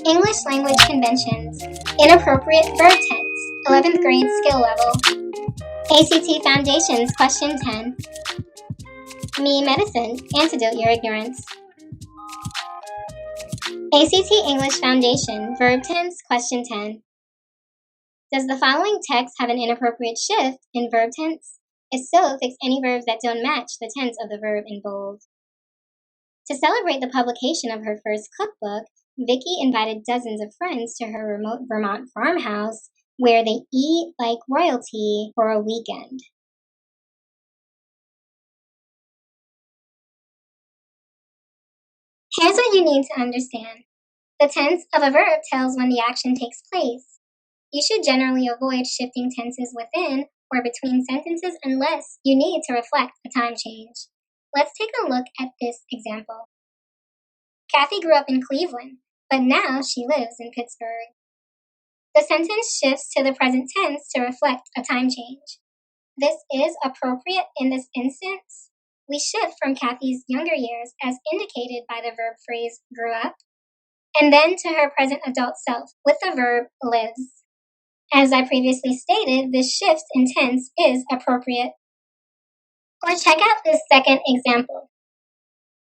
English language conventions. Inappropriate verb tense. 11th grade skill level. ACT Foundations, question 10. Me Medicine, antidote your ignorance. ACT English Foundation, verb tense, question 10. Does the following text have an inappropriate shift in verb tense? If so, fix any verbs that don't match the tense of the verb in bold. To celebrate the publication of her first cookbook, Vicky invited dozens of friends to her remote Vermont farmhouse where they eat like royalty for a weekend. Here's what you need to understand. The tense of a verb tells when the action takes place. You should generally avoid shifting tenses within or between sentences unless you need to reflect a time change. Let's take a look at this example. Kathy grew up in Cleveland, but now she lives in Pittsburgh. The sentence shifts to the present tense to reflect a time change. This is appropriate in this instance. We shift from Kathy's younger years, as indicated by the verb phrase grew up, and then to her present adult self with the verb lives. As I previously stated, this shift in tense is appropriate. Or check out this second example.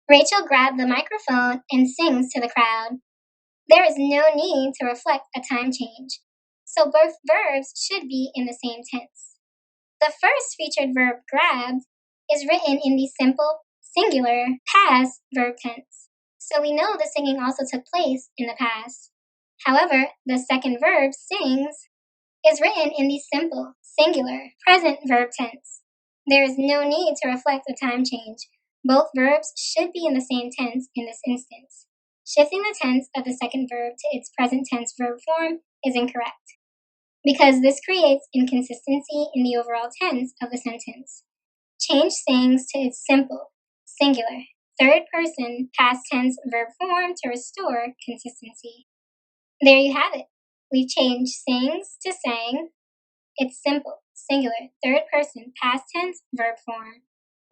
Rachel grabbed the microphone and sings to the crowd. There is no need to reflect a time change, so both verbs should be in the same tense. The first featured verb, grabbed, is written in the simple, singular, past verb tense, so we know the singing also took place in the past. However, the second verb, sings, is written in the simple, singular, present verb tense. There is no need to reflect a time change. Both verbs should be in the same tense in this instance. Shifting the tense of the second verb to its present tense verb form is incorrect, because this creates inconsistency in the overall tense of the sentence. Change sings to its simple, singular, third person, past tense verb form to restore consistency. There you have it. We've changed sings to sang. It's simple, singular, third person, past tense verb form.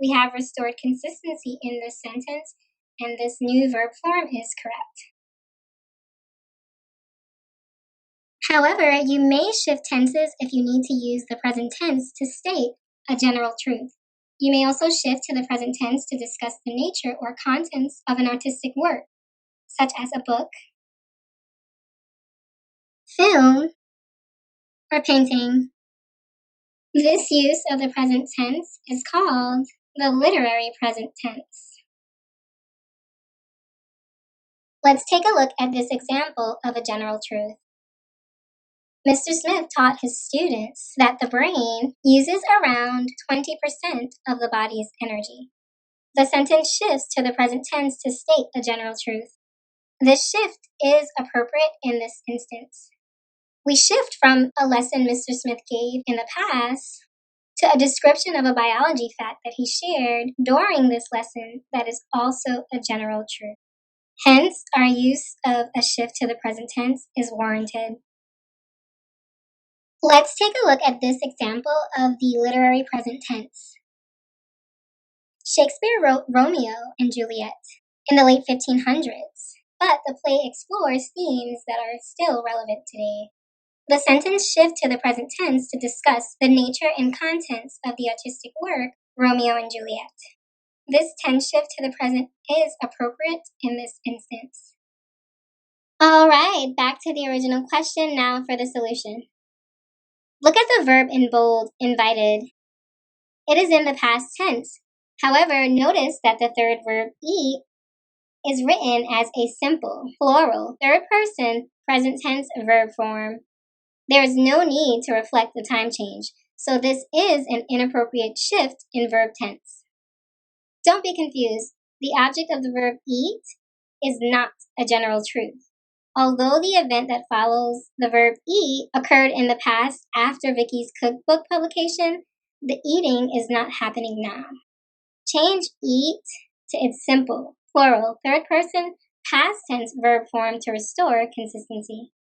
We have restored consistency in this sentence, and this new verb form is correct. However, you may shift tenses if you need to use the present tense to state a general truth. You may also shift to the present tense to discuss the nature or contents of an artistic work, such as a book, film, or painting. This use of the present tense is called the literary present tense. Let's take a look at this example of a general truth. Mr. Smith taught his students that the brain uses around 20% of the body's energy. The sentence shifts to the present tense to state a general truth. This shift is appropriate in this instance. We shift from a lesson Mr. Smith gave in the past to a description of a biology fact that he shared during this lesson that is also a general truth. Hence, our use of a shift to the present tense is warranted. Let's take a look at this example of the literary present tense. Shakespeare wrote Romeo and Juliet in the late 1500s, but the play explores themes that are still relevant today. The sentence shifts to the present tense to discuss the nature and contents of the artistic work, Romeo and Juliet. This tense shift to the present is appropriate in this instance. All right, back to the original question now for the solution. Look at the verb in bold, invited. It is in the past tense. However, notice that the third verb, eat, is written as a simple, plural, third person, present tense verb form. There is no need to reflect the time change, so this is an inappropriate shift in verb tense. Don't be confused. The object of the verb eat is not a general truth. Although the event that follows the verb eat occurred in the past after Vicky's cookbook publication, the eating is not happening now. Change eat to its simple, plural, third person, past tense verb form to restore consistency.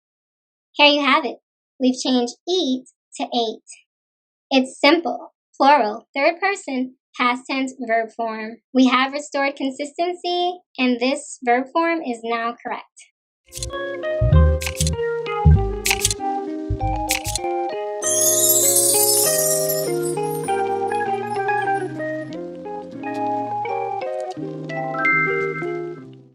Here you have it. We've changed eat to ate. It's simple, plural, third person, past tense verb form. We have restored consistency, and this verb form is now correct.